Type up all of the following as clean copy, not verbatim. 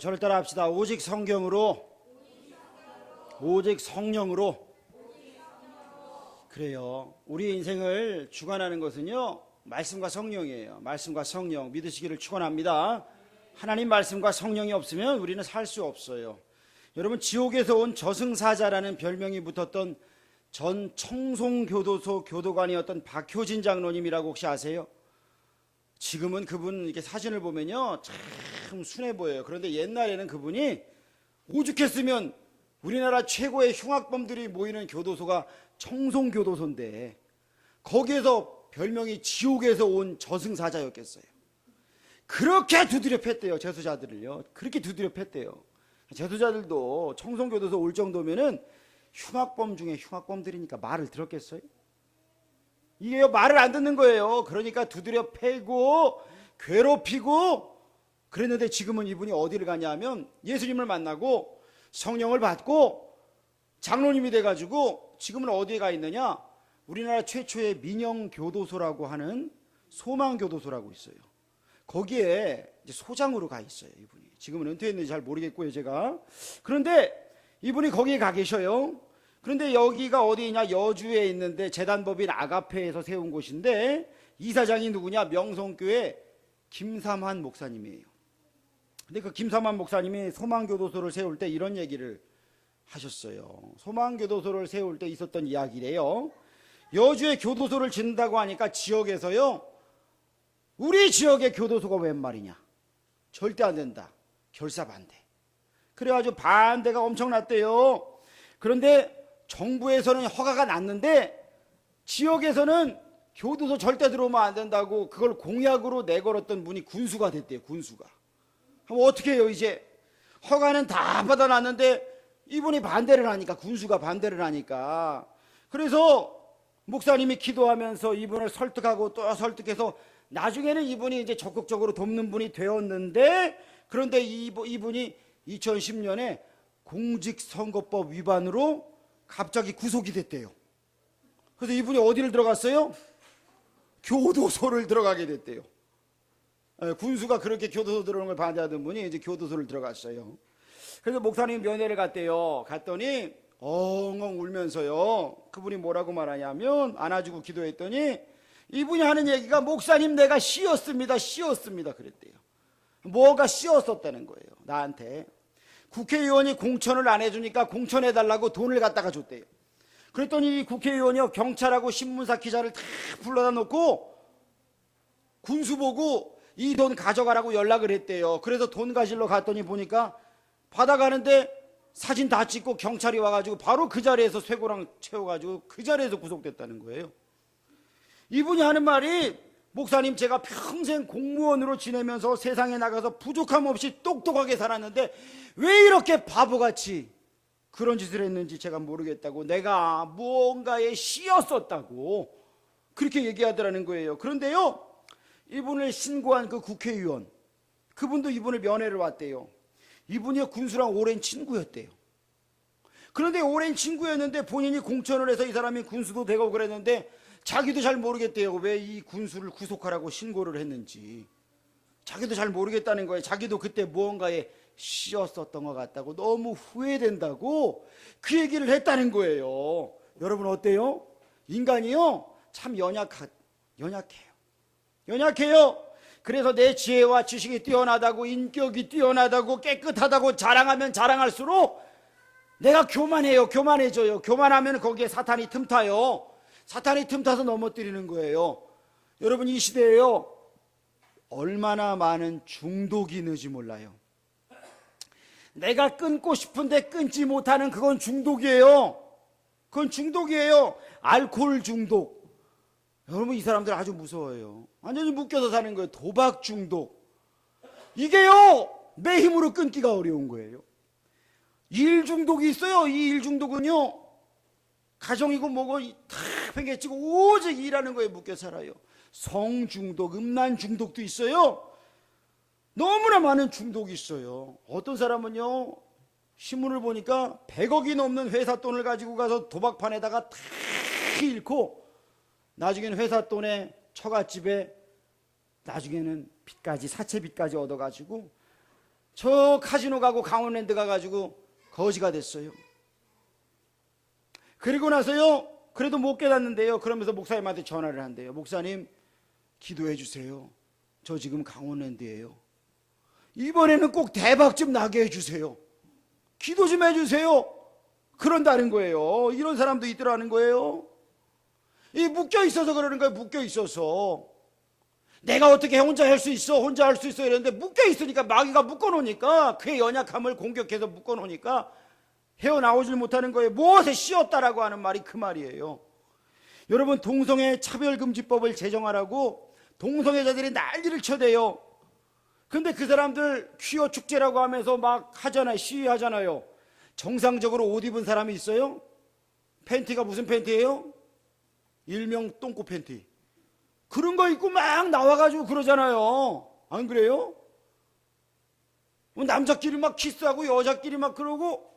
저를 따라 합시다. 오직 성경으로, 오직 성령으로. 그래요. 우리 인생을 주관하는 것은요, 말씀과 성령이에요. 말씀과 성령 믿으시기를 축원합니다. 하나님 말씀과 성령이 없으면 우리는 살 수 없어요. 여러분, 지옥에서 온 저승사자라는 별명이 붙었던 전 청송교도소 교도관이었던 박효진 장로님이라고 혹시 아세요? 지금은 그분 이렇게 사진을 보면요, 참 순해 보여요. 그런데 옛날에는 그분이 오죽했으면 우리나라 최고의 흉악범들이 모이는 교도소가 청송교도소인데 거기에서 별명이 지옥에서 온 저승사자였겠어요. 그렇게 두드려 팼대요. 재수자들을요. 그렇게 두드려 팼대요. 재수자들도 청송교도소 올 정도면은 흉악범 중에 흉악범들이니까 말을 들었겠어요? 이게요, 말을 안 듣는 거예요. 그러니까 두드려 패고 괴롭히고 그랬는데 지금은 이분이 어디를 가냐 하면 예수님을 만나고 성령을 받고 장로님이 돼가지고 지금은 어디에 가 있느냐? 우리나라 최초의 민영교도소라고 하는 소망교도소라고 있어요. 거기에 이제 소장으로 가 있어요. 이분이 지금은 은퇴했는지 잘 모르겠고요, 제가. 그런데 이분이 거기에 가 계셔요. 그런데 여기가 어디냐? 여주에 있는데 재단법인 아가페에서 세운 곳인데 이사장이 누구냐? 명성교회 김삼환 목사님이에요. 근데 그 김삼환 목사님이 소망교도소를 세울 때 이런 얘기를 하셨어요. 소망교도소를 세울 때 있었던 이야기래요. 여주에 교도소를 짓는다고 하니까 지역에서요, 우리 지역의 교도소가 웬 말이냐? 절대 안 된다. 결사 반대. 그래가지고 반대가 엄청났대요. 그런데 정부에서는 허가가 났는데 지역에서는 교도소 절대 들어오면 안 된다고 그걸 공약으로 내걸었던 분이 군수가 됐대요. 군수가. 그럼 어떻게 해요? 이제 허가는 다 받아놨는데 이분이 반대를 하니까, 군수가 반대를 하니까, 그래서 목사님이 기도하면서 이분을 설득하고 또 설득해서 나중에는 이분이 이제 적극적으로 돕는 분이 되었는데, 그런데 이분이 2010년에 공직선거법 위반으로 갑자기 구속이 됐대요. 그래서 이분이 어디를 들어갔어요? 교도소를 들어가게 됐대요. 군수가 그렇게 교도소 들어오는 걸 반대하던 분이 이제 교도소를 들어갔어요. 그래서 목사님 면회를 갔대요. 갔더니 엉엉 울면서요, 그분이 뭐라고 말하냐면, 안아주고 기도했더니 이분이 하는 얘기가, 목사님 내가 씌었습니다 그랬대요. 뭐가 씌었었다는 거예요. 나한테 국회의원이 공천을 안 해주니까 공천해달라고 돈을 갖다가 줬대요. 그랬더니 이 국회의원이요, 경찰하고 신문사 기자를 다 불러다 놓고 군수 보고 이 돈 가져가라고 연락을 했대요. 그래서 돈 가지러 갔더니 보니까 받아가는데 사진 다 찍고 경찰이 와가지고 바로 그 자리에서 쇠고랑 채워가지고 그 자리에서 구속됐다는 거예요. 이분이 하는 말이, 목사님 제가 평생 공무원으로 지내면서 세상에 나가서 부족함 없이 똑똑하게 살았는데 왜 이렇게 바보같이 그런 짓을 했는지 제가 모르겠다고, 내가 무언가에 씌었었다고 그렇게 얘기하더라는 거예요. 그런데요, 이분을 신고한 그 국회의원, 그분도 이분을 면회를 왔대요. 이분이 군수랑 오랜 친구였대요. 그런데 오랜 친구였는데 본인이 공천을 해서 이 사람이 군수도 되고 그랬는데 자기도 잘 모르겠대요. 왜 이 군수를 구속하라고 신고를 했는지 자기도 잘 모르겠다는 거예요. 자기도 그때 무언가에 씌었었던 것 같다고, 너무 후회된다고 그 얘기를 했다는 거예요. 여러분 어때요? 인간이요, 참 연약해요. 그래서 내 지혜와 지식이 뛰어나다고, 인격이 뛰어나다고, 깨끗하다고 자랑하면 자랑할수록 내가 교만해져요. 교만하면 거기에 사탄이 틈타요. 사탄이 틈타서 넘어뜨리는 거예요. 여러분, 이 시대에요, 얼마나 많은 중독이 있는지 몰라요. 내가 끊고 싶은데 끊지 못하는 그건 중독이에요. 그건 중독이에요. 알코올 중독. 여러분, 이 사람들 아주 무서워요. 완전히 묶여서 사는 거예요. 도박 중독. 이게요, 내 힘으로 끊기가 어려운 거예요. 일 중독이 있어요. 이 일 중독은요, 가정이고 뭐고 다 팽개치고 오직 일하는 거에 묶여 살아요. 성 중독, 음란 중독도 있어요. 너무나 많은 중독이 있어요. 어떤 사람은요, 신문을 보니까 100억이 넘는 회사 돈을 가지고 가서 도박판에다가 다 잃고 나중에는 회사 돈에 처갓집에 나중에는 빚까지, 사채빚까지 얻어가지고 저 카지노 가고 강원랜드 가가지고 거지가 됐어요. 그리고 나서요, 그래도 못 깨닫는데요. 그러면서 목사님한테 전화를 한대요. 목사님, 기도해 주세요. 저 지금 강원랜드예요. 이번에는 꼭 대박 좀 나게 해주세요. 기도 좀 해주세요. 그런다는 거예요. 이런 사람도 있더라는 거예요. 이 묶여 있어서 그러는 거예요. 묶여 있어서. 내가 어떻게 혼자 할 수 있어? 혼자 할 수 있어? 이랬는데 묶여 있으니까, 마귀가 묶어 놓으니까, 그의 연약함을 공격해서 묶어 놓으니까 헤어나오질 못하는 거예요. 무엇에 씌었다라고 하는 말이 그 말이에요. 여러분, 동성애 차별금지법을 제정하라고 동성애자들이 난리를 쳐대요. 근데 그 사람들 퀴어 축제라고 하면서 막 하잖아요. 시위하잖아요. 정상적으로 옷 입은 사람이 있어요? 팬티가 무슨 팬티예요? 일명 똥꼬 팬티. 그런 거 입고 막 나와가지고 그러잖아요. 안 그래요? 남자끼리 막 키스하고 여자끼리 막 그러고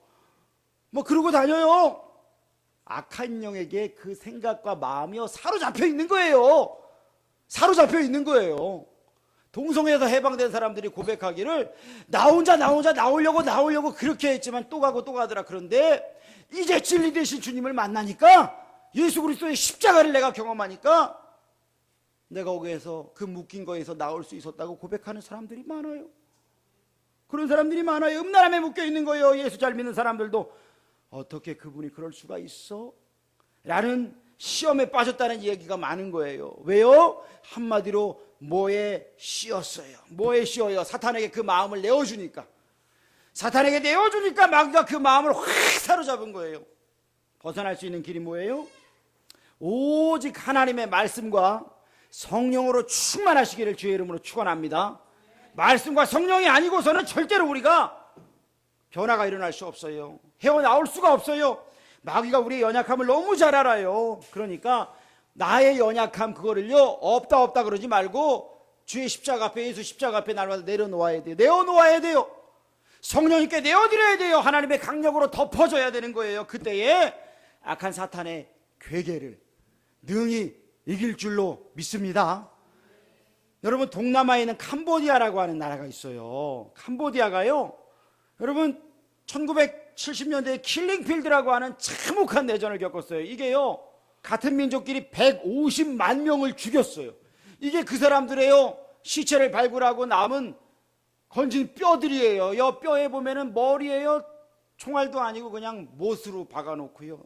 뭐 그러고 다녀요. 악한 영에게 그 생각과 마음이 사로잡혀 있는 거예요. 사로잡혀 있는 거예요. 동성애에서 해방된 사람들이 고백하기를 나 혼자 나오려고 그렇게 했지만 또 가고 또 가더라. 그런데 이제 진리 되신 주님을 만나니까, 예수 그리스도의 십자가를 내가 경험하니까 내가 거기에서 그 묶인 거에서 나올 수 있었다고 고백하는 사람들이 많아요. 그런 사람들이 많아요. 음란함에 묶여 있는 거예요. 예수 잘 믿는 사람들도 어떻게 그분이 그럴 수가 있어? 라는 시험에 빠졌다는 얘기가 많은 거예요. 왜요? 한마디로 뭐에 씌었어요. 뭐에 씌어요? 사탄에게 그 마음을 내어주니까. 사탄에게 내어주니까 마귀가 그 마음을 확 사로잡은 거예요. 벗어날 수 있는 길이 뭐예요? 오직 하나님의 말씀과 성령으로 충만하시기를 주의 이름으로 축원합니다. 말씀과 성령이 아니고서는 절대로 우리가 변화가 일어날 수 없어요. 헤어나올 수가 없어요. 마귀가 우리의 연약함을 너무 잘 알아요. 그러니까 나의 연약함 그거를요, 없다 그러지 말고 주의 십자가 앞에, 예수 십자가 앞에 날마다 내려놓아야 돼요. 내어놓아야 돼요. 성령님께 내어드려야 돼요. 하나님의 강력으로 덮어줘야 되는 거예요. 그때에 악한 사탄의 괴계를 능히 이길 줄로 믿습니다. 여러분, 동남아에 있는 캄보디아라고 하는 나라가 있어요. 캄보디아가요, 여러분 1970년대에 킬링필드라고 하는 참혹한 내전을 겪었어요. 이게요, 같은 민족끼리 150만 명을 죽였어요. 이게 그 사람들의요, 시체를 발굴하고 남은 건진 뼈들이에요. 이 뼈에 보면은 머리에요, 총알도 아니고 그냥 못으로 박아놓고요.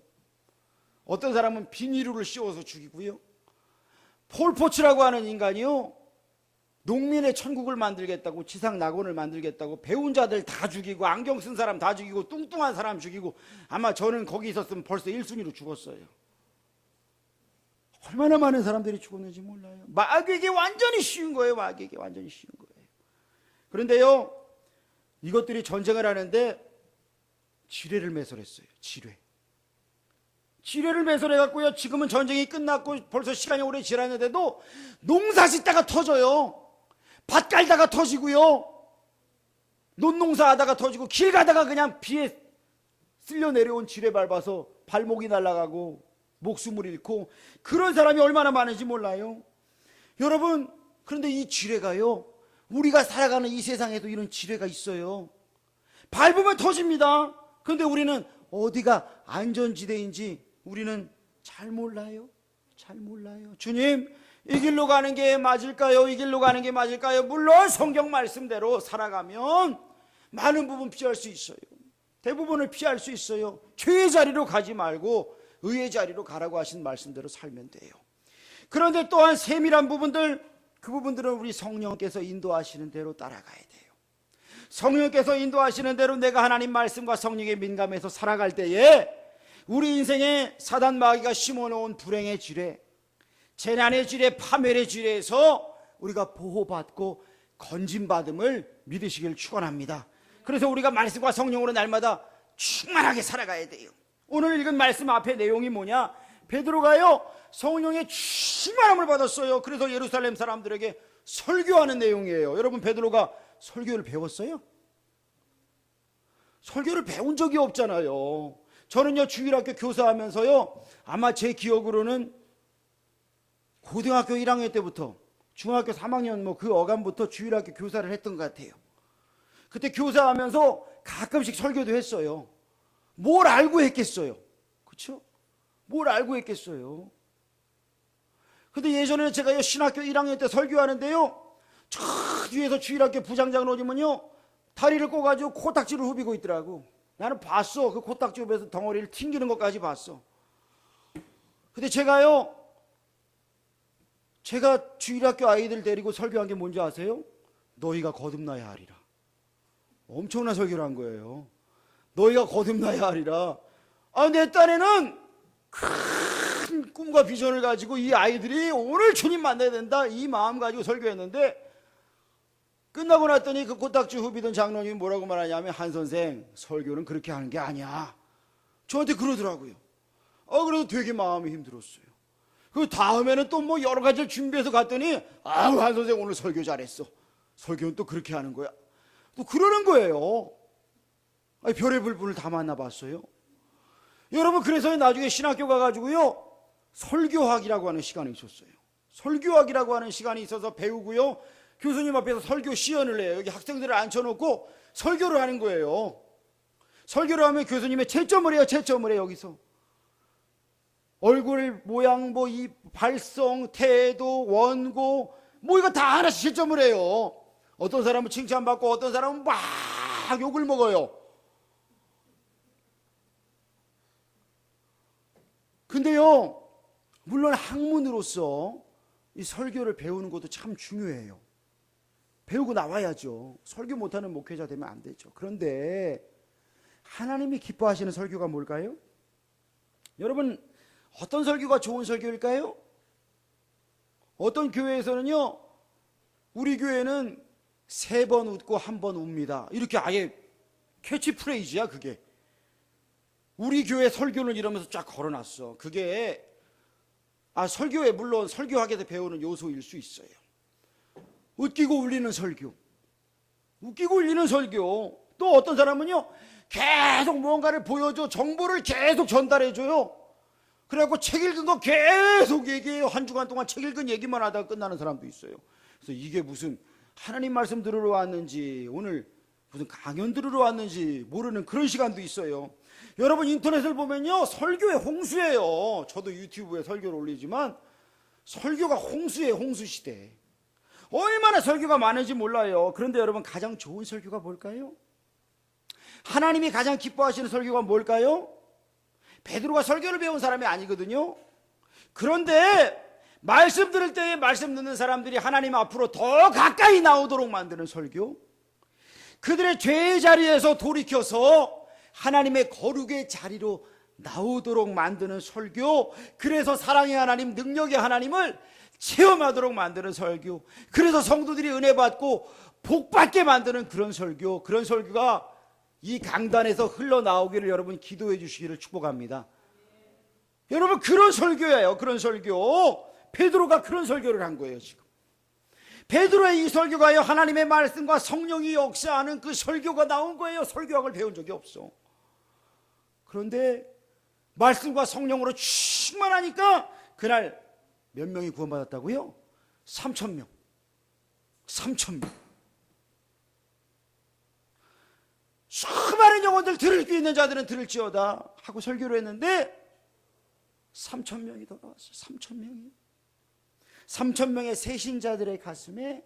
어떤 사람은 비닐을 씌워서 죽이고요. 폴포츠라고 하는 인간이요, 농민의 천국을 만들겠다고, 지상 낙원을 만들겠다고 배운 자들 다 죽이고, 안경 쓴 사람 다 죽이고, 뚱뚱한 사람 죽이고, 아마 저는 거기 있었으면 벌써 1순위로 죽었어요. 얼마나 많은 사람들이 죽었는지 몰라요. 마귀에게 완전히 쉬운 거예요. 마귀에게 완전히 쉬운 거예요. 그런데요, 이것들이 전쟁을 하는데 지뢰를 매설했어요. 지뢰를 매설해갖고요, 지금은 전쟁이 끝났고 벌써 시간이 오래 지났는데도 농사 짓다가 터져요. 밭 갈다가 터지고요, 논농사 하다가 터지고, 길 가다가 그냥 비에 쓸려 내려온 지뢰 밟아서 발목이 날아가고 목숨을 잃고, 그런 사람이 얼마나 많은지 몰라요. 여러분, 그런데 이 지뢰가요, 우리가 살아가는 이 세상에도 이런 지뢰가 있어요. 밟으면 터집니다. 그런데 우리는 어디가 안전지대인지 우리는 잘 몰라요. 주님, 이 길로 가는 게 맞을까요? 이 길로 가는 게 맞을까요? 물론 성경 말씀대로 살아가면 많은 부분 피할 수 있어요. 대부분을 피할 수 있어요. 죄의 자리로 가지 말고 의의 자리로 가라고 하신 말씀대로 살면 돼요. 그런데 또한 세밀한 부분들, 그 부분들은 우리 성령께서 인도하시는 대로 따라가야 돼요. 성령께서 인도하시는 대로 내가 하나님 말씀과 성령에 민감해서 살아갈 때에 우리 인생에 사단 마귀가 심어놓은 불행의 지뢰, 재난의 지뢰, 파멸의 지뢰에서 우리가 보호받고 건진받음을 믿으시길 축원합니다. 그래서 우리가 말씀과 성령으로 날마다 충만하게 살아가야 돼요. 오늘 읽은 말씀 앞에 내용이 뭐냐? 베드로가요, 성령의 충만함을 받았어요. 그래서 예루살렘 사람들에게 설교하는 내용이에요. 여러분, 베드로가 설교를 배웠어요? 설교를 배운 적이 없잖아요. 저는요, 주일학교 교사하면서요, 아마 제 기억으로는 고등학교 1학년 때부터 중학교 3학년 그 어감부터 주일학교 교사를 했던 것 같아요. 그때 교사하면서 가끔씩 설교도 했어요. 뭘 알고 했겠어요? 그렇죠? 뭘 알고 했겠어요? 근데 예전에는 제가 신학교 1학년 때 설교하는데요, 저 뒤에서 주일학교 부장장 오시면요, 다리를 꼬가지고 코딱지를 후비고 있더라고. 나는 봤어. 그 코딱지 후에서 덩어리를 튕기는 것까지 봤어. 근데 제가 주일학교 아이들 데리고 설교한 게 뭔지 아세요? 너희가 거듭나야 하리라. 엄청난 설교를 한 거예요. 너희가 거듭나야 하리라. 내 딴에는 큰 꿈과 비전을 가지고 이 아이들이 오늘 주님 만나야 된다, 이 마음 가지고 설교했는데, 끝나고 났더니 그 코딱지 후비던 장로님이 뭐라고 말하냐면, 한 선생, 설교는 그렇게 하는 게 아니야. 저한테 그러더라고요. 그래서 되게 마음이 힘들었어요. 그 다음에는 또 뭐 여러 가지를 준비해서 갔더니, 한 선생 오늘 설교 잘했어. 설교는 또 그렇게 하는 거야. 또 그러는 거예요. 별의별 분을 다 만나봤어요. 여러분, 그래서 나중에 신학교 가가지고요, 설교학이라고 하는 시간이 있었어요. 설교학이라고 하는 시간이 있어서 배우고요, 교수님 앞에서 설교 시연을 해요. 여기 학생들을 앉혀놓고 설교를 하는 거예요. 설교를 하면 교수님의 채점을 해요. 채점을 해요. 여기서 얼굴 모양, 이 발성, 태도, 원고, 이거 다 하나씩 채점을 해요. 어떤 사람은 칭찬받고 어떤 사람은 막 욕을 먹어요. 근데요, 물론 학문으로서 이 설교를 배우는 것도 참 중요해요. 배우고 나와야죠. 설교 못하는 목회자 되면 안 되죠. 그런데 하나님이 기뻐하시는 설교가 뭘까요? 여러분, 어떤 설교가 좋은 설교일까요? 어떤 교회에서는요, 우리 교회는 3번 웃고 1번 웁니다, 이렇게 아예 캐치프레이즈야. 그게 우리 교회 설교는 이러면서 쫙 걸어놨어. 그게 설교에 물론 설교하게 돼 배우는 요소일 수 있어요. 웃기고 울리는 설교, 웃기고 울리는 설교. 또 어떤 사람은요, 계속 무언가를 보여줘, 정보를 계속 전달해줘요. 그래갖고 책 읽은 거 계속 얘기해요. 한 주간 동안 책 읽은 얘기만 하다가 끝나는 사람도 있어요. 그래서 이게 무슨 하나님 말씀 들으러 왔는지, 오늘 무슨 강연 들으러 왔는지 모르는 그런 시간도 있어요. 여러분, 인터넷을 보면요, 설교의 홍수예요. 저도 유튜브에 설교를 올리지만 설교가 홍수예요. 홍수시대. 얼마나 설교가 많은지 몰라요. 그런데 여러분, 가장 좋은 설교가 뭘까요? 하나님이 가장 기뻐하시는 설교가 뭘까요? 베드로가 설교를 배운 사람이 아니거든요. 그런데 말씀 들을 때에 말씀 듣는 사람들이 하나님 앞으로 더 가까이 나오도록 만드는 설교, 그들의 죄의 자리에서 돌이켜서 하나님의 거룩의 자리로 나오도록 만드는 설교, 그래서 사랑의 하나님, 능력의 하나님을 체험하도록 만드는 설교, 그래서 성도들이 은혜 받고 복 받게 만드는 그런 설교, 그런 설교가 이 강단에서 흘러나오기를 여러분 기도해 주시기를 축복합니다. 여러분, 그런 설교예요. 그런 설교. 베드로가 그런 설교를 한 거예요. 지금 베드로의 이 설교가요, 하나님의 말씀과 성령이 역사하는 그 설교가 나온 거예요. 설교학을 배운 적이 없어. 그런데 말씀과 성령으로 충만하니까 그날 몇 명이 구원받았다고요? 3,000명. 3,000명. 수많은 영혼들, 들을 수 있는 자들은 들을지어다 하고 설교를 했는데 3,000명이 더 나왔어요. 3,000명이. 3,000명의 새신자들의 가슴에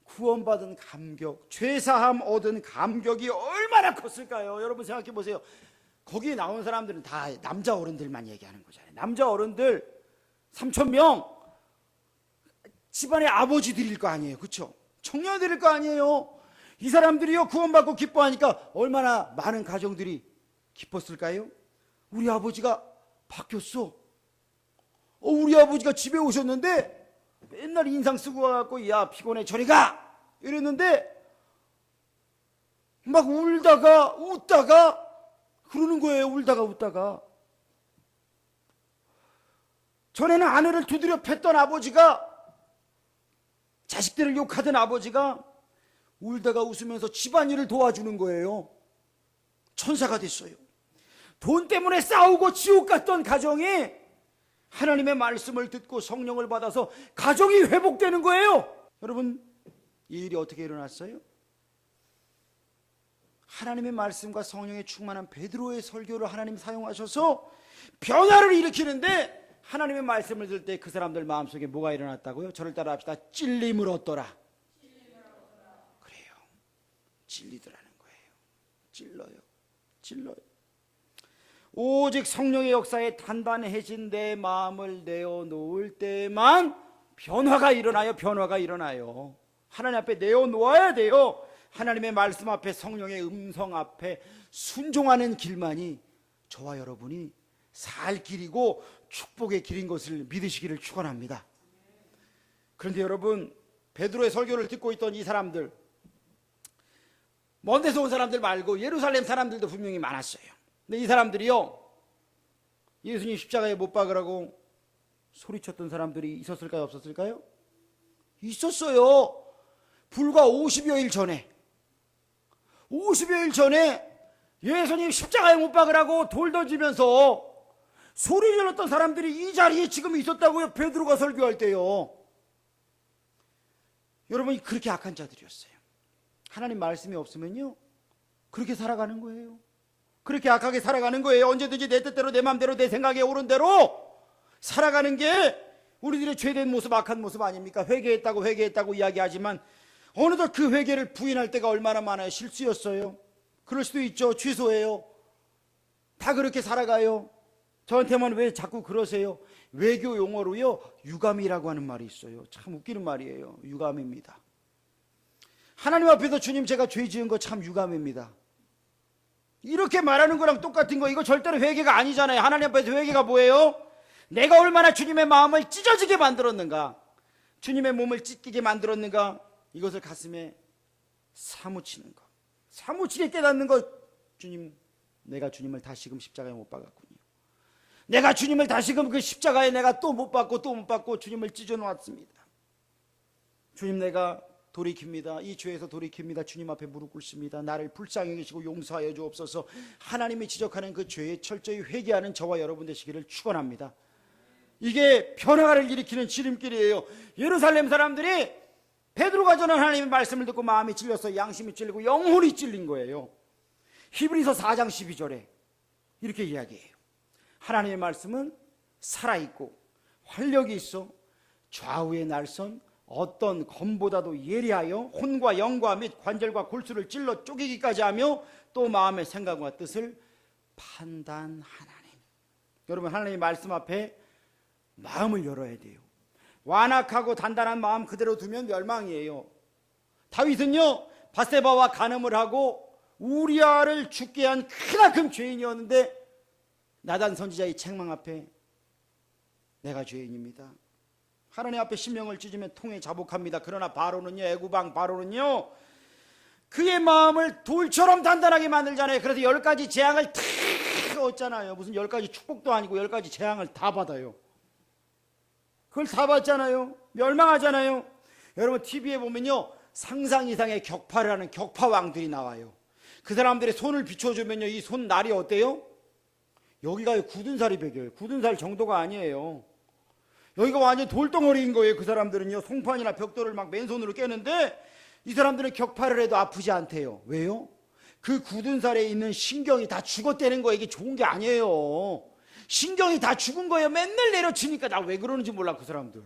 구원받은 감격, 죄사함 얻은 감격이 얼마나 컸을까요? 여러분 생각해 보세요. 거기에 나온 사람들은 다 남자 어른들만 얘기하는 거잖아요. 남자 어른들 3,000명, 집안의 아버지들일 거 아니에요. 그렇죠? 청년들일 거 아니에요. 이 사람들이요, 구원받고 기뻐하니까 얼마나 많은 가정들이 기뻤을까요? 우리 아버지가 바뀌었어. 우리 아버지가 집에 오셨는데 맨날 인상 쓰고 와갖고, 야, 피곤해, 저리 가! 이랬는데 막 울다가 웃다가 그러는 거예요. 울다가 웃다가. 전에는 아내를 두드려 팼던 아버지가, 자식들을 욕하던 아버지가 울다가 웃으면서 집안일을 도와주는 거예요. 천사가 됐어요. 돈 때문에 싸우고 지옥 갔던 가정이 하나님의 말씀을 듣고 성령을 받아서 가정이 회복되는 거예요. 여러분, 이 일이 어떻게 일어났어요? 하나님의 말씀과 성령의 충만한 베드로의 설교를 하나님 사용하셔서 변화를 일으키는데, 하나님의 말씀을 들을 때 그 사람들 마음속에 뭐가 일어났다고요? 저를 따라 합시다. 찔림을 얻더라. 그래요. 찔리더라는 거예요. 찔러요. 오직 성령의 역사에 단단해진 내 마음을 내어놓을 때만 변화가 일어나요. 하나님 앞에 내어놓아야 돼요. 하나님의 말씀 앞에, 성령의 음성 앞에 순종하는 길만이 저와 여러분이 살 길이고 축복의 길인 것을 믿으시기를 축원합니다. 그런데 여러분, 베드로의 설교를 듣고 있던 이 사람들, 먼 데서 온 사람들 말고 예루살렘 사람들도 분명히 많았어요. 근데 이 사람들이요, 예수님 십자가에 못 박으라고 소리쳤던 사람들이 있었을까요, 없었을까요? 있었어요. 불과 50여일 전에 예수님 십자가에 못 박으라고 돌 던지면서 소리 질렀던 사람들이 이 자리에 지금 있었다고요. 베드로가 설교할 때요. 여러분이 그렇게 악한 자들이었어요. 하나님 말씀이 없으면요, 그렇게 살아가는 거예요. 그렇게 악하게 살아가는 거예요. 언제든지 내 뜻대로, 내 마음대로, 내 생각에 오른 대로 살아가는 게 우리들의 죄된 모습, 악한 모습 아닙니까? 회개했다고 이야기하지만 어느덧 그 회개를 부인할 때가 얼마나 많아요. 실수였어요. 그럴 수도 있죠. 취소해요. 다 그렇게 살아가요. 저한테만 왜 자꾸 그러세요? 외교 용어로요, 유감이라고 하는 말이 있어요. 참 웃기는 말이에요. 유감입니다. 하나님 앞에서 주님, 제가 죄 지은 거 참 유감입니다. 이렇게 말하는 거랑 똑같은 거. 이거 절대로 회개가 아니잖아요. 하나님 앞에서 회개가 뭐예요? 내가 얼마나 주님의 마음을 찢어지게 만들었는가, 주님의 몸을 찢기게 만들었는가, 이것을 가슴에 사무치는 것, 사무치게 깨닫는 것. 주님, 내가 주님을 다시금 십자가에 못 박았군요. 내가 주님을 다시금 그 십자가에 내가 또 못 박고 주님을 찢어 놓았습니다. 주님, 내가 돌이킵니다. 이 죄에서 돌이킵니다. 주님 앞에 무릎 꿇습니다. 나를 불쌍히 여기시고 용서하여 주옵소서. 하나님이 지적하는 그 죄에 철저히 회개하는 저와 여러분 되시기를 축원합니다. 이게 변화를 일으키는 지름길이에요. 예루살렘 사람들이 베드로가 전한 하나님의 말씀을 듣고 마음이 찔려서 양심이 찔리고 영혼이 찔린 거예요. 히브리서 4장 12절에 이렇게 이야기해요. 하나님의 말씀은 살아있고 활력이 있어 좌우의 날선 어떤 검보다도 예리하여 혼과 영과 및 관절과 골수를 찔러 쪼개기까지 하며 또 마음의 생각과 뜻을 판단하나니. 여러분, 하나님의 말씀 앞에 마음을 열어야 돼요. 완악하고 단단한 마음 그대로 두면 멸망이에요. 다윗은요, 밧세바와 간음을 하고 우리아를 죽게 한 크나큰 죄인이었는데 나단 선지자의 책망 앞에 내가 죄인입니다, 하나님 앞에 신명을 찢으면 통에 자복합니다. 그러나 바로는요, 애구방 바로는요, 그의 마음을 돌처럼 단단하게 만들잖아요. 그래서 10가지 재앙을 다 얻잖아요. 무슨 10가지 축복도 아니고 10가지 재앙을 다 받아요. 그걸 다 받잖아요. 멸망하잖아요. 여러분, TV에 보면요, 상상 이상의 격파를 하는 격파왕들이 나와요. 그 사람들의 손을 비춰주면요, 이 손 날이 어때요? 여기가 굳은 살이 배겨요. 굳은 살 정도가 아니에요. 여기가 완전 돌덩어리인 거예요. 그 사람들은요, 송판이나 벽돌을 막 맨손으로 깨는데 이 사람들은 격파를 해도 아프지 않대요. 왜요? 그 굳은 살에 있는 신경이 다 죽었다는 거예요. 이게 좋은 게 아니에요. 신경이 다 죽은 거예요. 맨날 내려치니까. 나 왜 그러는지 몰라. 그 사람들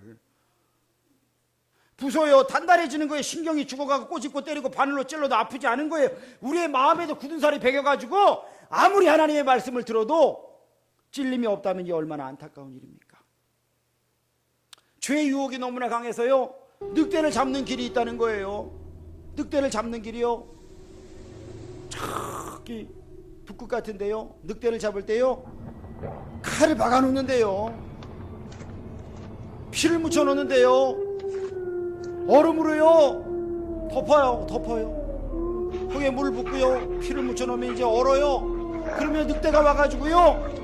부숴요. 단단해지는 거예요. 신경이 죽어가고 꼬집고 때리고 바늘로 찔러도 아프지 않은 거예요. 우리의 마음에도 굳은 살이 배겨가지고 아무리 하나님의 말씀을 들어도 찔림이 없다면 이게 얼마나 안타까운 일입니까? 죄의 유혹이 너무나 강해서요, 늑대를 잡는 길이 있다는 거예요. 늑대를 잡는 길이요, 저기 북극 같은데요, 늑대를 잡을 때요, 칼을 박아 놓는데요, 피를 묻혀 놓는데요, 얼음으로요 덮어요. 흙에 물을 붓고요, 피를 묻혀 놓으면 이제 얼어요. 그러면 늑대가 와가지고요,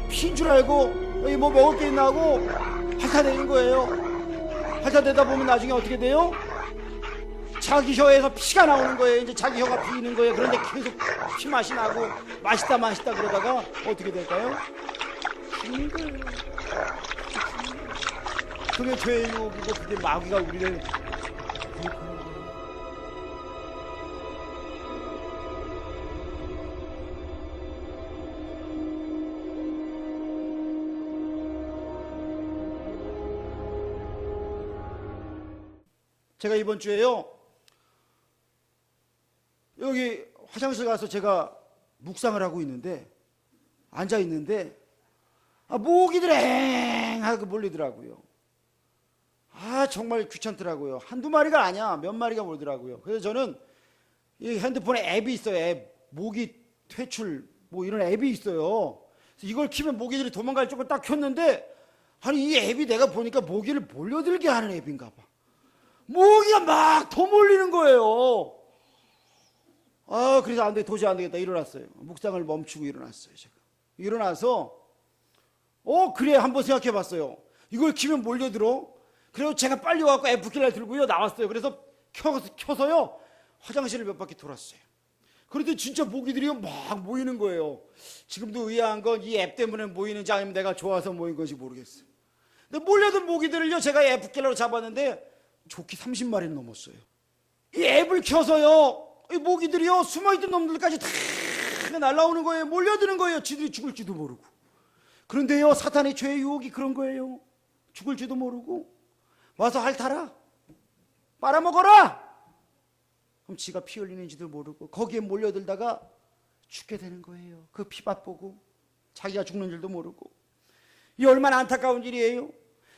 피인 줄 알고 여기 뭐 먹을 게 있나 하고 핥아내는 거예요. 핥아내다 보면 나중에 어떻게 돼요? 자기 혀에서 피가 나오는 거예요. 이제 자기 혀가 비이는 거예요. 그런데 계속 피 맛이 나고 맛있다 그러다가 어떻게 될까요? 죽는 거예요. 그게 죄의 유혹이고 그게 마귀가 우리를 유혹하는 거예요. 제가 이번 주에요, 여기 화장실 가서 제가 묵상을 하고 있는데, 앉아 있는데, 모기들이 엥하고 몰리더라고요. 정말 귀찮더라고요. 한두 마리가 아니야. 몇 마리가 몰더라고요. 그래서 저는 이 핸드폰에 앱이 있어요. 앱. 모기 퇴출, 뭐 이런 앱이 있어요. 그래서 이걸 키면 모기들이 도망갈 쪽을 딱 켰는데, 이 앱이 내가 보니까 모기를 몰려들게 하는 앱인가 봐. 모기가 막 더 몰리는 거예요. 그래서 도저히 안 되겠다. 일어났어요. 묵상을 멈추고 일어났어요. 제가. 일어나서, 그래. 한번 생각해 봤어요. 이걸 키면 몰려들어. 그래서 제가 빨리 와서 F키를 들고요. 나왔어요. 그래서 켜서요. 화장실을 몇 바퀴 돌았어요. 그런데 진짜 모기들이 막 모이는 거예요. 지금도 의아한 건 이 앱 때문에 모이는지 아니면 내가 좋아서 모인 건지 모르겠어요. 근데 몰려든 모기들을요, 제가 F킬러로 잡았는데 좋게 30마리는 넘었어요. 이 앱을 켜서요, 이 모기들이요, 숨어있던 놈들까지 다 날아오는 거예요. 몰려드는 거예요. 지들이 죽을지도 모르고. 그런데요, 사탄의 죄의 유혹이 그런 거예요. 죽을지도 모르고 와서 핥아라, 빨아먹어라. 그럼 지가 피 흘리는지도 모르고 거기에 몰려들다가 죽게 되는 거예요. 그 피맛 보고 자기가 죽는 줄도 모르고. 이 얼마나 안타까운 일이에요.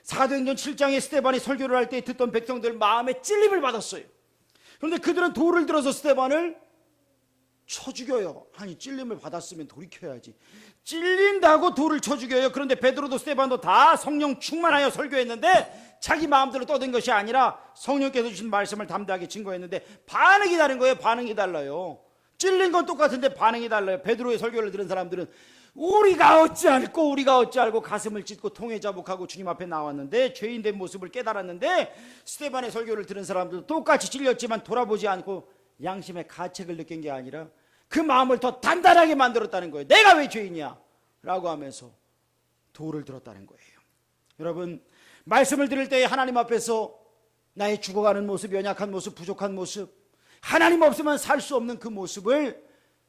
사도행전 7장에 스데반이 설교를 할 때 듣던 백성들 마음에 찔림을 받았어요. 그런데 그들은 돌을 들어서 스데반을 쳐 죽여요. 찔림을 받았으면 돌이켜야지. 찔린다고 돌을 쳐 죽여요. 그런데 베드로도 스데반도 다 성령 충만하여 설교했는데 자기 마음대로 떠든 것이 아니라 성령께서 주신 말씀을 담대하게 증거했는데 반응이 다른 거예요. 반응이 달라요. 찔린 건 똑같은데 반응이 달라요. 베드로의 설교를 들은 사람들은 우리가 어찌 알고 가슴을 찢고 통에 자복하고 주님 앞에 나왔는데 죄인된 모습을 깨달았는데, 스데반의 설교를 들은 사람들도 똑같이 찔렸지만 돌아보지 않고 양심의 가책을 느낀 게 아니라 그 마음을 더 단단하게 만들었다는 거예요. 내가 왜 죄인이야? 라고 하면서 돌을 들었다는 거예요. 여러분, 말씀을 들을 때 하나님 앞에서 나의 죽어가는 모습, 연약한 모습, 부족한 모습, 하나님 없으면 살 수 없는 그 모습을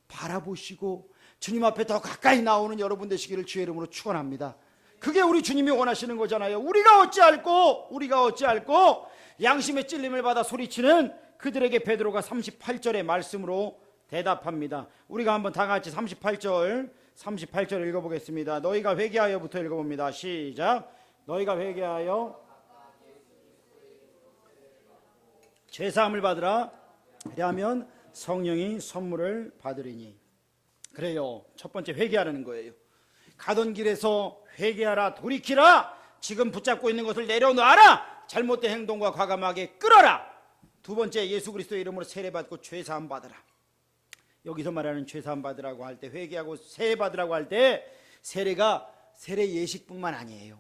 바라보시고 주님 앞에 더 가까이 나오는 여러분 되시기를 주의 이름으로 축원합니다. 그게 우리 주님이 원하시는 거잖아요. 우리가 어찌 알고 양심의 찔림을 받아 소리치는 그들에게 베드로가 38절의 말씀으로 대답합니다. 우리가 한번 다 같이 38절 읽어보겠습니다. 너희가 회개하여부터 읽어봅니다. 시작. 너희가 회개하여 죄사함을 받으라. 그리하면 성령이 선물을 받으리니. 그래요. 첫 번째 회개하라는 거예요. 가던 길에서 회개하라, 돌이키라. 지금 붙잡고 있는 것을 내려놓아라. 잘못된 행동과 과감하게 끌어라. 두 번째, 예수 그리스도의 이름으로 세례받고 죄사함 받으라. 여기서 말하는 죄사함 받으라고 할 때, 회개하고 세례 받으라고 할 때 세례가 세례 예식뿐만 아니에요.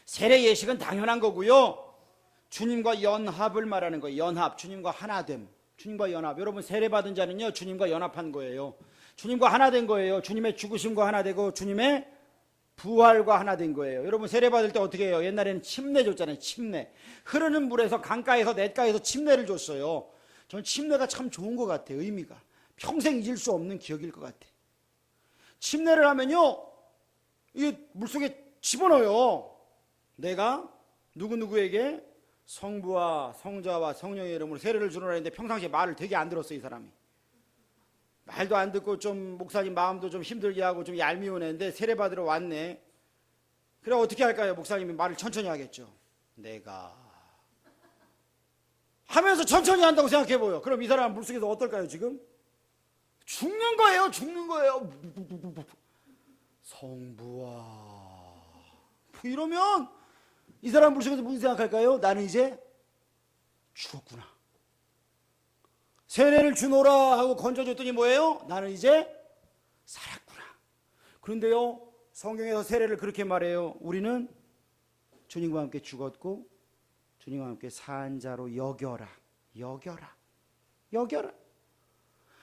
세례 예식은 당연한 거고요. 주님과 연합을 말하는 거예요. 연합, 주님과 하나됨, 주님과 연합. 여러분, 세례 받은 자는요, 주님과 연합한 거예요. 주님과 하나 된 거예요. 주님의 죽으심과 하나 되고 주님의 부활과 하나 된 거예요. 여러분, 세례 받을 때 어떻게 해요? 옛날에는 침례 줬잖아요. 침례. 흐르는 물에서 강가에서 냇가에서 침례를 줬어요. 저는 침례가 참 좋은 것 같아요. 의미가 평생 잊을 수 없는 기억일 것 같아요. 침례를 하면요, 이게 물속에 집어넣어요. 내가 누구누구에게 성부와 성자와 성령의 이름으로 세례를 주노라 했는데 평상시에 말을 되게 안 들었어요. 이 사람이 말도 안 듣고 좀 목사님 마음도 좀 힘들게 하고 좀 얄미운 애인데 세례 받으러 왔네. 그래 어떻게 할까요? 목사님이 말을 천천히 하겠죠. 내가 하면서 천천히 한다고 생각해 보여. 그럼 이 사람은 물속에서 어떨까요? 지금 죽는 거예요. 성부와 이러면 이 사람 물속에서 무슨 생각할까요? 나는 이제 죽었구나. 세례를 주노라 하고 건져줬더니 뭐예요? 나는 이제 살았구나. 그런데요, 성경에서 세례를 그렇게 말해요. 우리는 주님과 함께 죽었고 주님과 함께 산 자로 여겨라.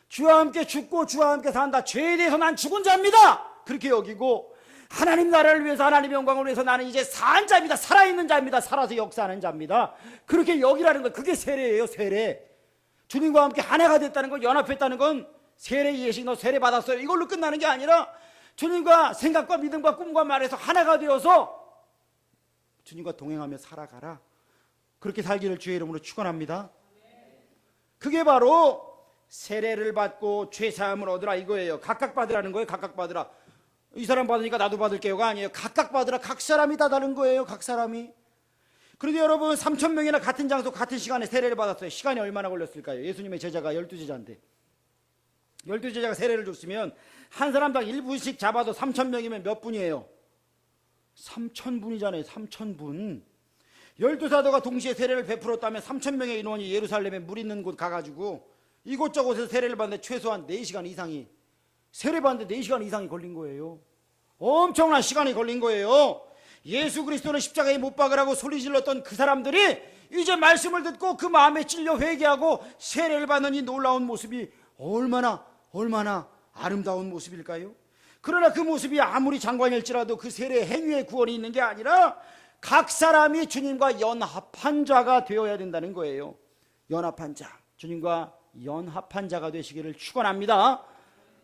주와 함께 죽고 주와 함께 산다. 죄에 대해서 난 죽은 자입니다. 그렇게 여기고 하나님 나라를 위해서, 하나님 영광을 위해서 나는 이제 산 자입니다. 살아있는 자입니다. 살아서 역사하는 자입니다. 그렇게 여기라는 거예요. 그게 세례예요. 세례. 주님과 함께 하나가 됐다는 건, 연합했다는 건 세례 예식, 너 세례 받았어요, 이걸로 끝나는 게 아니라 주님과 생각과 믿음과 꿈과 말에서 하나가 되어서 주님과 동행하며 살아가라. 그렇게 살기를 주의 이름으로 축원합니다. 그게 바로 세례를 받고 죄사함을 얻으라 이거예요. 각각 받으라는 거예요. 각각 받으라. 이 사람 받으니까 나도 받을게요가 아니에요. 각각 받으라. 각 사람이 다 다른 거예요. 각 사람이. 그런데 여러분 3,000명이나 같은 장소 같은 시간에 세례를 받았어요. 시간이 얼마나 걸렸을까요? 예수님의 제자가 12제자인데 12제자가 세례를 줬으면 한 사람당 1분씩 잡아도 3,000명이면 몇 분이에요? 3,000분이잖아요. 3,000분. 12사도가 동시에 세례를 베풀었다면 3,000명의 인원이 예루살렘에 물 있는 곳 가가지고 이곳저곳에서 세례를 받는데 최소한 4시간 이상이, 세례 받는데 4시간 이상이 걸린 거예요. 엄청난 시간이 걸린 거예요. 예수 그리스도는 십자가에 못 박으라고 소리 질렀던 그 사람들이 이제 말씀을 듣고 그 마음에 찔려 회개하고 세례를 받는 이 놀라운 모습이 얼마나 아름다운 모습일까요? 그러나 그 모습이 아무리 장관일지라도 그 세례 행위의 구원이 있는 게 아니라 각 사람이 주님과 연합한 자가 되어야 된다는 거예요. 연합한 자, 주님과 연합한 자가 되시기를 축원합니다.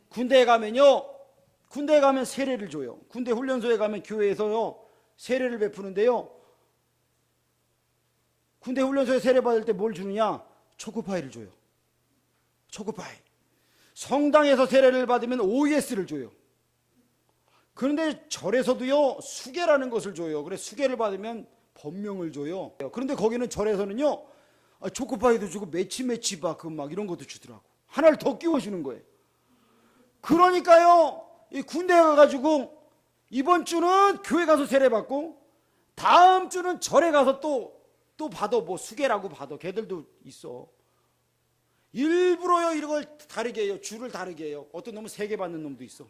군대에 가면 세례를 줘요. 군대 훈련소에 가면 교회에서요 세례를 베푸는데요, 군대 훈련소에 세례 받을 때 뭘 주느냐? 초코파이를 줘요. 초코파이. 성당에서 세례를 받으면 OS를 줘요. 그런데 절에서도요 수계라는 것을 줘요. 그래서 수계를 받으면 법명을 줘요. 그런데 거기는 절에서는요 초코파이도 주고 매치박 막 이런 것도 주더라고. 하나를 더 끼워주는 거예요. 그러니까요 이 군대에 가가지고 이번 주는 교회 가서 세례 받고 다음 주는 절에 가서 또 받아. 뭐 수계라고 받아. 걔들도 있어. 일부러요 이런 걸 다르게 해요. 줄을 다르게 해요. 어떤 놈은 3개 받는 놈도 있어.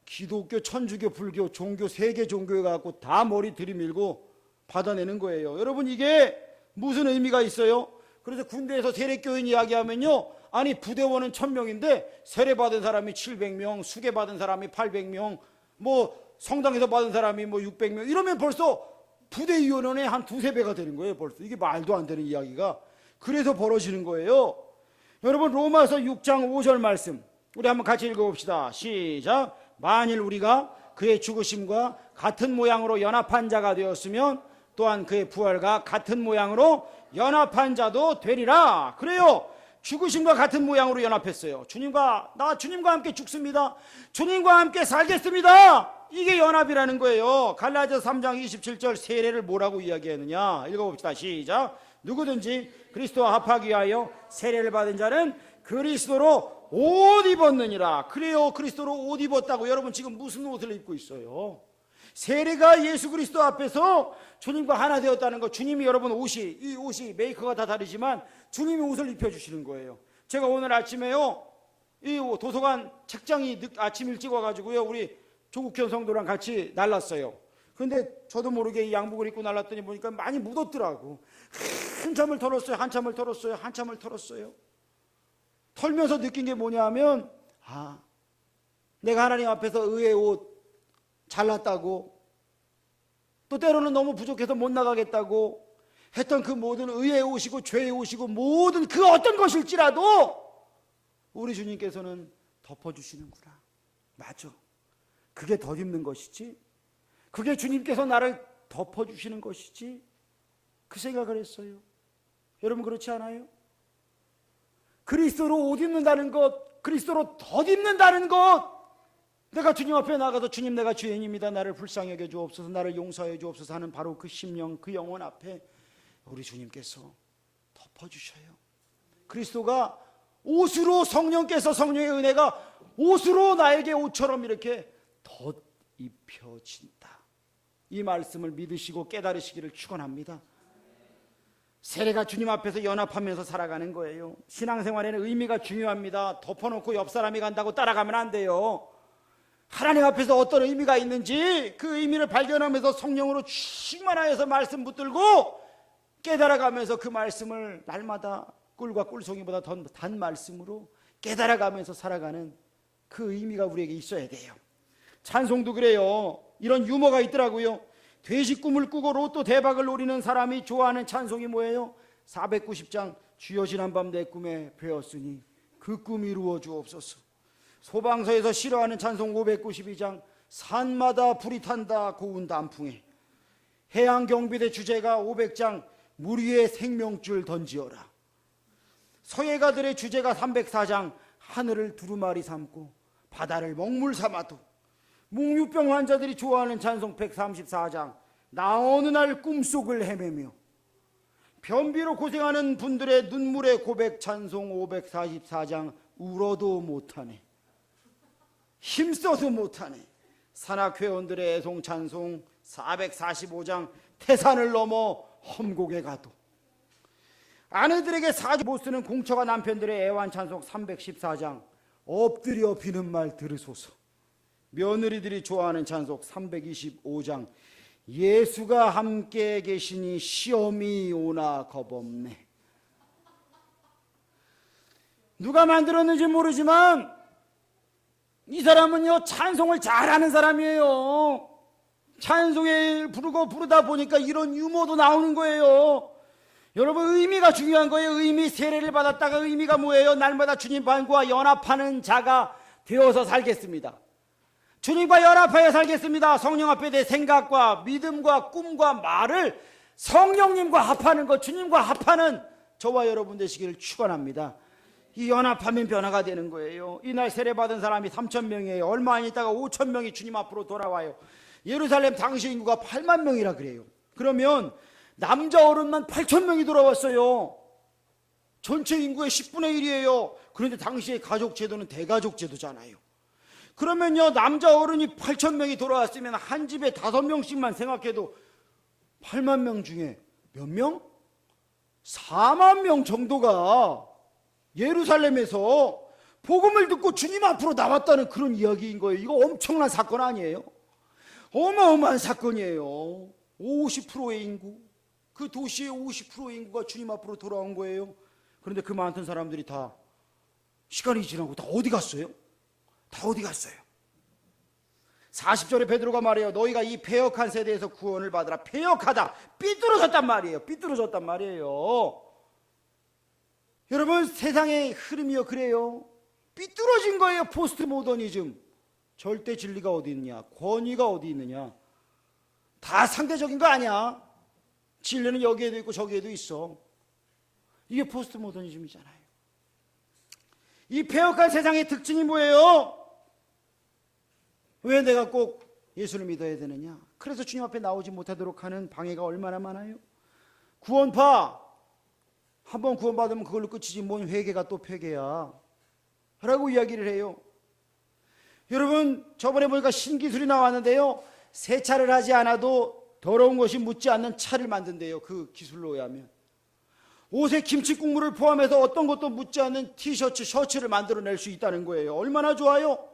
기독교, 천주교, 불교, 종교 3개 종교에 갖고 다 머리 들이밀고 받아내는 거예요. 여러분 이게 무슨 의미가 있어요? 그래서 군대에서 세례교인 이야기하면요, 아니 부대원은 1,000명인데 세례 받은 사람이 700명, 수계 받은 사람이 800명, 뭐 성당에서 받은 사람이 뭐 600명 이러면 벌써 부대위원회 한 2-3배가 되는 거예요. 벌써 이게 말도 안 되는 이야기가 그래서 벌어지는 거예요. 여러분 로마서 6장 5절 말씀 우리 한번 같이 읽어봅시다. 시작. 만일 우리가 그의 죽으심과 같은 모양으로 연합한 자가 되었으면 또한 그의 부활과 같은 모양으로 연합한 자도 되리라. 그래요. 죽으심과 같은 모양으로 연합했어요. 주님과 함께 죽습니다. 주님과 함께 살겠습니다. 이게 연합이라는 거예요. 갈라디아서 3장 27절 세례를 뭐라고 이야기하느냐 읽어봅시다. 시작. 누구든지 그리스도와 합하기 위하여 세례를 받은 자는 그리스도로 옷 입었느니라. 그래요. 그리스도로 옷 입었다고. 여러분 지금 무슨 옷을 입고 있어요? 세례가 예수 그리스도 앞에서 주님과 하나 되었다는 거. 주님이 여러분 이 옷이 메이커가 다 다르지만 주님이 옷을 입혀주시는 거예요. 제가 오늘 아침에요 이 도서관 책장이 아침 일찍 와가지고요 우리 조국현 성도랑 같이 날랐어요. 근데 저도 모르게 이 양복을 입고 날랐더니 보니까 많이 묻었더라고. 한참을 털었어요. 털면서 느낀 게 뭐냐 하면 내가 하나님 앞에서 의의 옷 잘났다고, 또 때로는 너무 부족해서 못 나가겠다고 했던 그 모든 의의 옷이고 죄의 옷이고 모든 그 어떤 것일지라도 우리 주님께서는 덮어주시는구나. 맞아. 그게 덧입는 것이지, 그게 주님께서 나를 덮어주시는 것이지, 그 생각을 했어요. 여러분 그렇지 않아요? 그리스도로 옷 입는다는 것, 그리스도로 덧입는다는 것, 내가 주님 앞에 나가서 주님 내가 죄인입니다, 나를 불쌍히 여겨 주옵소서, 나를 용서해 주옵소서 하는 바로 그 심령, 그 영혼 앞에 우리 주님께서 덮어주셔요. 그리스도가 옷으로, 성령께서, 성령의 은혜가 옷으로 나에게 옷처럼 이렇게 덧입혀진다. 이 말씀을 믿으시고 깨달으시기를 축원합니다. 세례가 주님 앞에서 연합하면서 살아가는 거예요. 신앙생활에는 의미가 중요합니다. 덮어놓고 옆 사람이 간다고 따라가면 안 돼요. 하나님 앞에서 어떤 의미가 있는지 그 의미를 발견하면서 성령으로 충만하여서 말씀 붙들고 깨달아가면서 그 말씀을 날마다 꿀과 꿀송이보다 더 단 말씀으로 깨달아가면서 살아가는 그 의미가 우리에게 있어야 돼요. 찬송도 그래요. 이런 유머가 있더라고요. 돼지 꿈을 꾸고 로또 대박을 노리는 사람이 좋아하는 찬송이 뭐예요? 490장 주여 지난밤 내 꿈에 뵈었으니 그 꿈 이루어 주옵소서. 소방서에서 싫어하는 찬송 592장 산마다 불이 탄다 고운 단풍에. 해양경비대 주제가 500장 물 위에 생명줄 던지어라. 서예가들의 주제가 304장 하늘을 두루마리 삼고 바다를 먹물 삼아도, 몽유병 환자들이 좋아하는 찬송 134장 나 어느 날 꿈속을 헤매며, 변비로 고생하는 분들의 눈물의 고백 찬송 544장 울어도 못하네, 힘써도 못하네. 산악회원들의 애송 찬송 445장 태산을 넘어 험곡에 가도, 아내들에게 사주 못 쓰는 공처가 남편들의 애완 찬송 314장 엎드려 비는 말 들으소서. 며느리들이 좋아하는 찬송 325장 예수가 함께 계시니 시험이 오나 겁없네. 누가 만들었는지 모르지만 이 사람은요 찬송을 잘하는 사람이에요. 찬송에 부르다 보니까 이런 유머도 나오는 거예요. 여러분, 의미가 중요한 거예요. 의미. 세례를 받았다가 의미가 뭐예요? 날마다 주님과 연합하는 자가 되어서 살겠습니다. 주님과 연합하여 살겠습니다. 성령 앞에 내 생각과 믿음과 꿈과 말을 성령님과 합하는 것, 주님과 합하는 저와 여러분 되시기를 축원합니다. 이 연합하면 변화가 되는 거예요. 이날 세례 받은 사람이 3,000명이에요. 얼마 안 있다가 5,000명이 주님 앞으로 돌아와요. 예루살렘 당시 인구가 8만 명이라 그래요. 그러면 남자 어른만 8,000명이 돌아왔어요. 전체 인구의 10분의 1이에요. 그런데 당시의 가족 제도는 대가족 제도잖아요. 그러면요, 남자 어른이 8,000명이 돌아왔으면 한 집에 5명씩만 생각해도 8만 명 중에 몇 명? 4만 명 정도가 예루살렘에서 복음을 듣고 주님 앞으로 나왔다는 그런 이야기인 거예요. 이거 엄청난 사건 아니에요? 어마어마한 사건이에요. 50%의 인구, 그 도시의 50%의 인구가 주님 앞으로 돌아온 거예요. 그런데 그 많던 사람들이 다 시간이 지나고 다 어디 갔어요? 다 어디 갔어요? 40절에 베드로가 말해요. 너희가 이 패역한 세대에서 구원을 받으라. 패역하다, 삐뚤어졌단 말이에요. 삐뚤어졌단 말이에요. 여러분, 세상의 흐름이요 그래요. 삐뚤어진 거예요. 포스트 모더니즘. 절대 진리가 어디 있느냐, 권위가 어디 있느냐, 다 상대적인 거 아니야. 진리는 여기에도 있고 저기에도 있어. 이게 포스트 모더니즘이잖아요. 이 패역한 세상의 특징이 뭐예요? 왜 내가 꼭 예수를 믿어야 되느냐? 그래서 주님 앞에 나오지 못하도록 하는 방해가 얼마나 많아요? 구원파 한번 구원받으면 그걸로 끝이지 뭔 회개가 또 폐개야 라고 이야기를 해요. 여러분, 저번에 보니까 신기술이 나왔는데요, 세차를 하지 않아도 더러운 것이 묻지 않는 차를 만든대요. 그 기술로 의하면 옷에 김치 국물을 포함해서 어떤 것도 묻지 않는 티셔츠, 셔츠를 만들어낼 수 있다는 거예요. 얼마나 좋아요?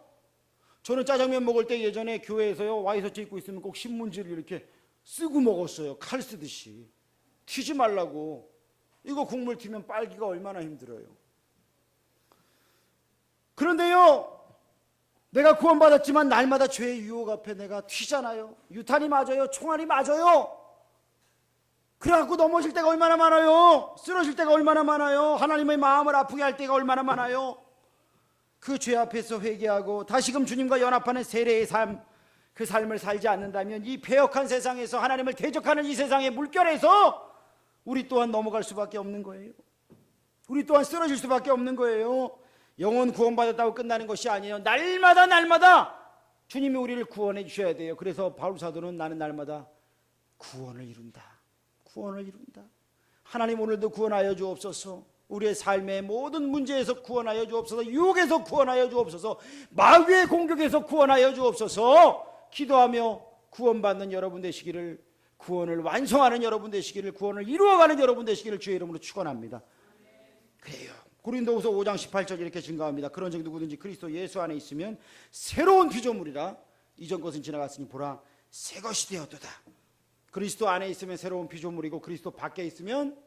저는 짜장면 먹을 때 예전에 교회에서요, 와이셔츠 입고 있으면 꼭 신문지를 이렇게 쓰고 먹었어요. 칼 쓰듯이. 튀지 말라고. 이거 국물 튀면 빨기가 얼마나 힘들어요. 그런데요, 내가 구원받았지만 날마다 죄의 유혹 앞에 내가 튀잖아요. 유탄이 맞아요. 총알이 맞아요. 그래갖고 넘어질 때가 얼마나 많아요. 쓰러질 때가 얼마나 많아요. 하나님의 마음을 아프게 할 때가 얼마나 많아요. 그 죄 앞에서 회개하고 다시금 주님과 연합하는 세례의 삶, 그 삶을 살지 않는다면 이 패역한 세상에서 하나님을 대적하는 이 세상의 물결에서 우리 또한 넘어갈 수밖에 없는 거예요. 우리 또한 쓰러질 수밖에 없는 거예요. 영혼 구원받았다고 끝나는 것이 아니에요. 날마다 주님이 우리를 구원해 주셔야 돼요. 그래서 바울 사도는 나는 날마다 구원을 이룬다. 구원을 이룬다. 하나님, 오늘도 구원하여 주옵소서. 우리의 삶의 모든 문제에서 구원하여 주옵소서. 유혹에서 구원하여 주옵소서. 마귀의 공격에서 구원하여 주옵소서. 기도하며 구원받는 여러분 되시기를, 구원을 완성하는 여러분 되시기를, 구원을 이루어가는 여러분 되시기를 주의 이름으로 축원합니다. 그래요. 고린도후서 5장 18절 이렇게 증가합니다. 그런 적 누구든지 그리스도 예수 안에 있으면 새로운 피조물이라. 이전 것은 지나갔으니 보라 새 것이 되었도다. 그리스도 안에 있으면 새로운 피조물이고 그리스도 밖에 있으면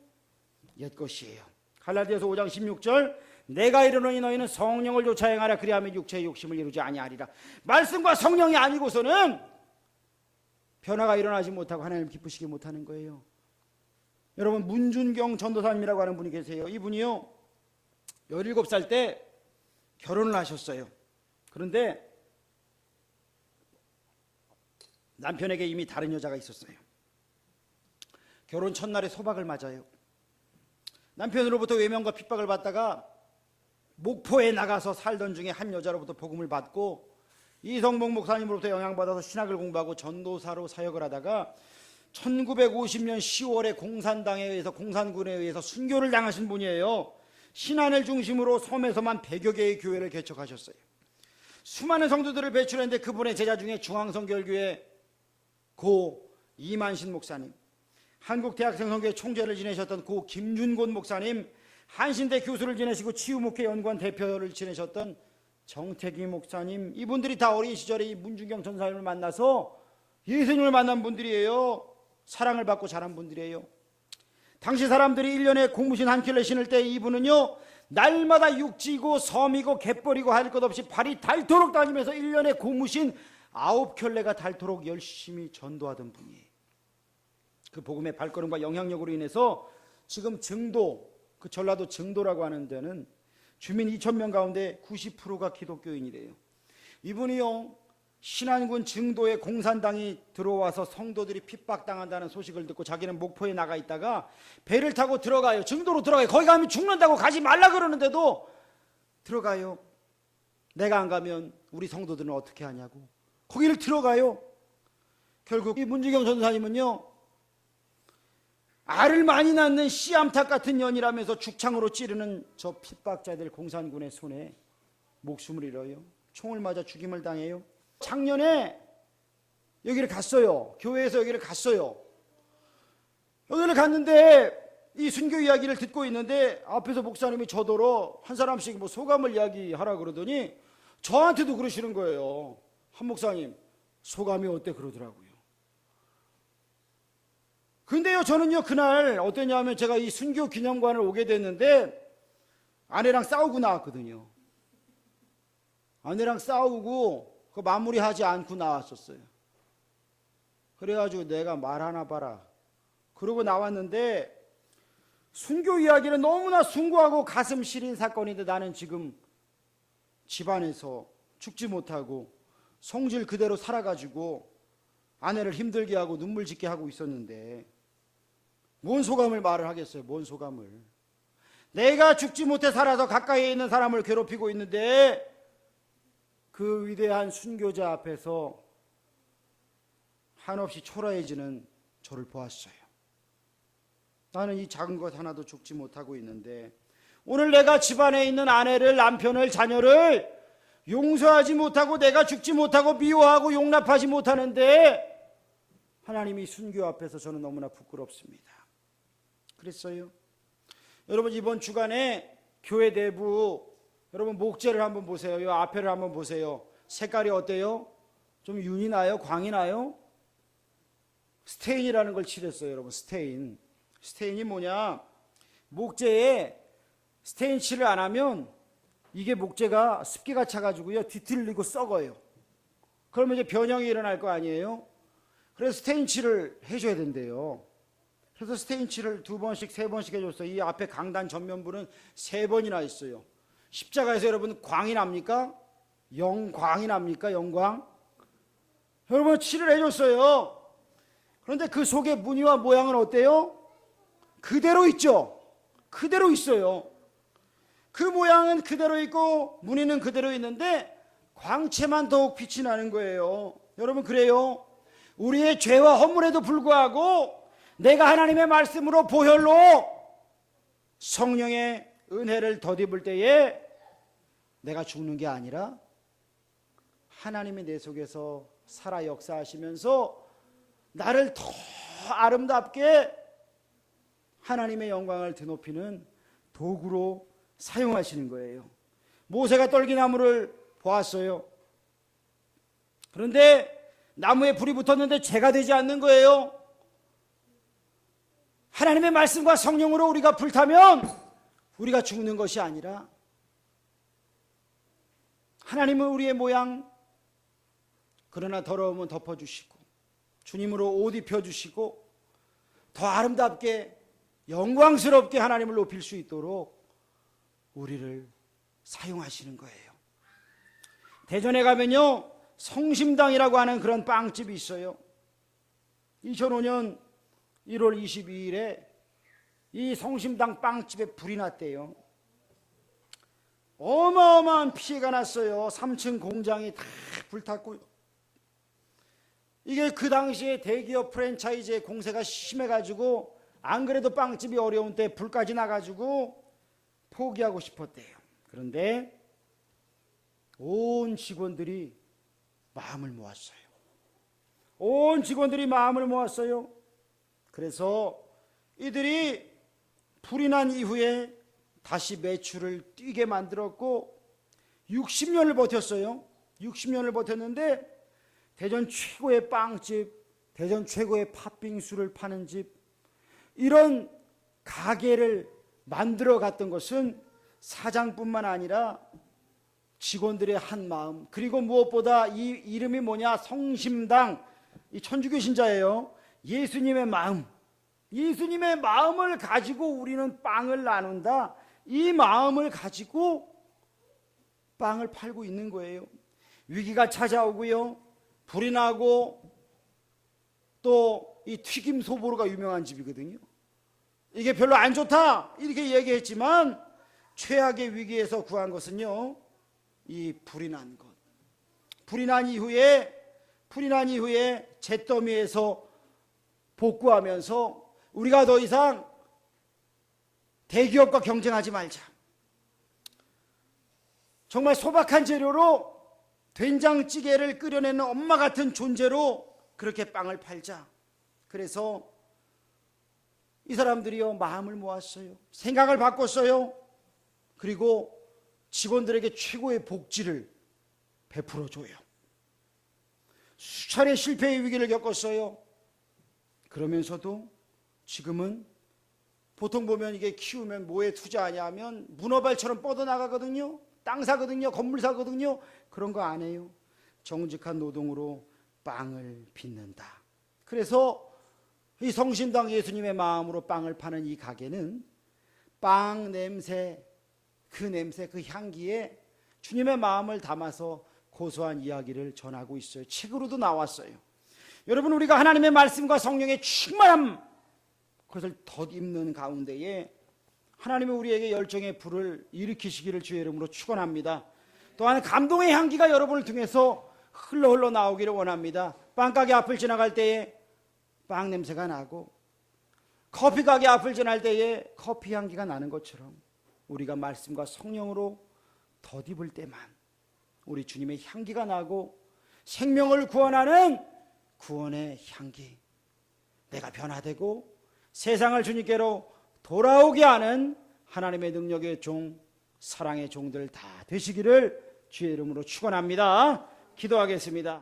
옛 것이에요. 갈라디아서 5장 16절 내가 이르노니 너희는 성령을 쫓아 행하라. 그리하면 육체의 욕심을 이루지 아니하리라. 말씀과 성령이 아니고서는 변화가 일어나지 못하고 하나님 기쁘시게 못하는 거예요. 여러분, 문준경 전도사님이라고 하는 분이 계세요. 이분이요 17살 때 결혼을 하셨어요. 그런데 남편에게 이미 다른 여자가 있었어요. 결혼 첫날에 소박을 맞아요. 남편으로부터 외면과 핍박을 받다가 목포에 나가서 살던 중에 한 여자로부터 복음을 받고 이성복 목사님으로부터 영향받아서 신학을 공부하고 전도사로 사역을 하다가 1950년 10월에 공산당에 의해서 공산군에 의해서 순교를 당하신 분이에요. 신안을 중심으로 섬에서만 100여 개의 교회를 개척하셨어요. 수많은 성도들을 배출했는데 그분의 제자 중에 중앙성결교회 고 이만신 목사님, 한국대학생선교회 총재를 지내셨던 고 김준곤 목사님, 한신대 교수를 지내시고 치유목회 연구원 대표를 지내셨던 정태기 목사님, 이분들이 다 어린 시절에 이 문중경 전사님을 만나서 예수님을 만난 분들이에요. 사랑을 받고 자란 분들이에요. 당시 사람들이 1년에 고무신 한 켤레 신을 때 이분은요 날마다 육지고 섬이고 갯벌이고 할 것 없이 발이 닳도록 다니면서 1년에 고무신 9켤레가 닳도록 열심히 전도하던 분이에요. 그 복음의 발걸음과 영향력으로 인해서 지금 증도, 그 전라도 증도라고 하는 데는 주민 2,000명 가운데 90%가 기독교인이래요. 이분이요 신안군 증도에 공산당이 들어와서 성도들이 핍박당한다는 소식을 듣고 자기는 목포에 나가 있다가 배를 타고 들어가요. 증도로 들어가요. 거기 가면 죽는다고 가지 말라 그러는데도 들어가요. 내가 안 가면 우리 성도들은 어떻게 하냐고 거기를 들어가요. 결국 이 문주경 전사님은요 알을 많이 낳는 씨암탉 같은 년이라면서 죽창으로 찌르는 저 핍박자들 공산군의 손에 목숨을 잃어요. 총을 맞아 죽임을 당해요. 작년에 여기를 갔어요. 교회에서 여기를 갔어요. 여기를 갔는데 이 순교 이야기를 듣고 있는데 앞에서 목사님이 저더러 한 사람씩 뭐 소감을 이야기하라 그러더니 저한테도 그러시는 거예요. 한 목사님 소감이 어때 그러더라고요. 근데요 저는요 그날 어땠냐면 제가 이 순교 기념관을 오게 됐는데 아내랑 싸우고 나왔거든요. 아내랑 싸우고 그 마무리하지 않고 나왔었어요. 그래가지고 내가 말 하나 봐라 그러고 나왔는데 순교 이야기는 너무나 숭고하고 가슴 시린 사건인데 나는 지금 집안에서 죽지 못하고 성질 그대로 살아가지고 아내를 힘들게 하고 눈물 짓게 하고 있었는데 뭔 소감을 말을 하겠어요. 뭔 소감을. 내가 죽지 못해 살아서 가까이에 있는 사람을 괴롭히고 있는데 그 위대한 순교자 앞에서 한없이 초라해지는 저를 보았어요. 나는 이 작은 것 하나도 죽지 못하고 있는데 오늘 내가 집안에 있는 아내를 남편을 자녀를 용서하지 못하고 내가 죽지 못하고 미워하고 용납하지 못하는데 하나님이 순교 앞에서 저는 너무나 부끄럽습니다. 그랬어요. 여러분 이번 주간에 교회 내부 여러분 목재를 한번 보세요. 이 앞에를 한번 보세요. 색깔이 어때요? 좀 윤이 나요? 광이 나요? 스테인이라는 걸 칠했어요. 여러분 스테인. 스테인이 뭐냐? 목재에 스테인 칠을 안 하면 이게 목재가 습기가 차가지고요 뒤틀리고 썩어요. 그러면 이제 변형이 일어날 거 아니에요? 그래서 스테인 칠을 해줘야 된대요. 그래서 스테인 칠을 2번씩 3번씩 해줬어요. 이 앞에 강단 전면부는 3번이나 있어요. 십자가에서 여러분 광이 납니까? 영광이 납니까? 영광? 여러분 칠을 해줬어요. 그런데 그 속의 무늬와 모양은 어때요? 그대로 있죠. 그대로 있어요. 그 모양은 그대로 있고 무늬는 그대로 있는데 광채만 더욱 빛이 나는 거예요. 여러분 그래요. 우리의 죄와 허물에도 불구하고 내가 하나님의 말씀으로 보혈로 성령의 은혜를 덧입을 때에 내가 죽는 게 아니라 하나님이 내 속에서 살아 역사하시면서 나를 더 아름답게 하나님의 영광을 드높이는 도구로 사용하시는 거예요. 모세가 떨기나무를 보았어요. 그런데 나무에 불이 붙었는데 재가 되지 않는 거예요. 하나님의 말씀과 성령으로 우리가 불타면 우리가 죽는 것이 아니라 하나님은 우리의 모양 그러나 더러움은 덮어주시고 주님으로 옷 입혀주시고 더 아름답게 영광스럽게 하나님을 높일 수 있도록 우리를 사용하시는 거예요. 대전에 가면요 성심당이라고 하는 그런 빵집이 있어요. 2005년 1월 22일에 이 성심당 빵집에 불이 났대요. 어마어마한 피해가 났어요. 3층 공장이 다 불탔고요. 이게 그 당시에 대기업 프랜차이즈의 공세가 심해가지고 안 그래도 빵집이 어려운 때 불까지 나가지고 포기하고 싶었대요. 그런데 온 직원들이 마음을 모았어요. 온 직원들이 마음을 모았어요. 그래서 이들이 불이 난 이후에 다시 매출을 뛰게 만들었고 60년을 버텼어요. 60년을 버텼는데 대전 최고의 빵집, 대전 최고의 팥빙수를 파는 집, 이런 가게를 만들어 갔던 것은 사장뿐만 아니라 직원들의 한 마음, 그리고 무엇보다 이 이름이 뭐냐, 성심당, 이 천주교 신자예요. 예수님의 마음, 예수님의 마음을 가지고 우리는 빵을 나눈다. 이 마음을 가지고 빵을 팔고 있는 거예요. 위기가 찾아오고요, 불이 나고, 또 이 튀김 소보루가 유명한 집이거든요. 이게 별로 안 좋다 이렇게 얘기했지만 최악의 위기에서 구한 것은요, 이 불이 난 것. 불이 난 이후에 잿더미에서 복구하면서 우리가 더 이상 대기업과 경쟁하지 말자. 정말 소박한 재료로 된장찌개를 끓여내는 엄마 같은 존재로 그렇게 빵을 팔자. 그래서 이 사람들이요, 마음을 모았어요. 생각을 바꿨어요. 그리고 직원들에게 최고의 복지를 베풀어 줘요. 수차례 실패의 위기를 겪었어요. 그러면서도 지금은 보통 보면 이게 키우면 뭐에 투자하냐 하면 문어발처럼 뻗어나가거든요. 땅 사거든요. 건물 사거든요. 그런 거 안 해요. 정직한 노동으로 빵을 빚는다. 그래서 이 성심당 예수님의 마음으로 빵을 파는 이 가게는 빵 냄새, 그 향기에 주님의 마음을 담아서 고소한 이야기를 전하고 있어요. 책으로도 나왔어요. 여러분, 우리가 하나님의 말씀과 성령의 충만함, 그것을 덧입는 가운데에 하나님이 우리에게 열정의 불을 일으키시기를 주의 이름으로 축원합니다. 또한 감동의 향기가 여러분을 통해서 흘러 나오기를 원합니다. 빵가게 앞을 지나갈 때에 빵 냄새가 나고, 커피 가게 앞을 지날 때에 커피 향기가 나는 것처럼 우리가 말씀과 성령으로 덧입을 때만 우리 주님의 향기가 나고 생명을 구원하는 구원의 향기, 내가 변화되고 세상을 주님께로 돌아오게 하는 하나님의 능력의 종, 사랑의 종들 다 되시기를 주의 이름으로 축원합니다. 기도하겠습니다.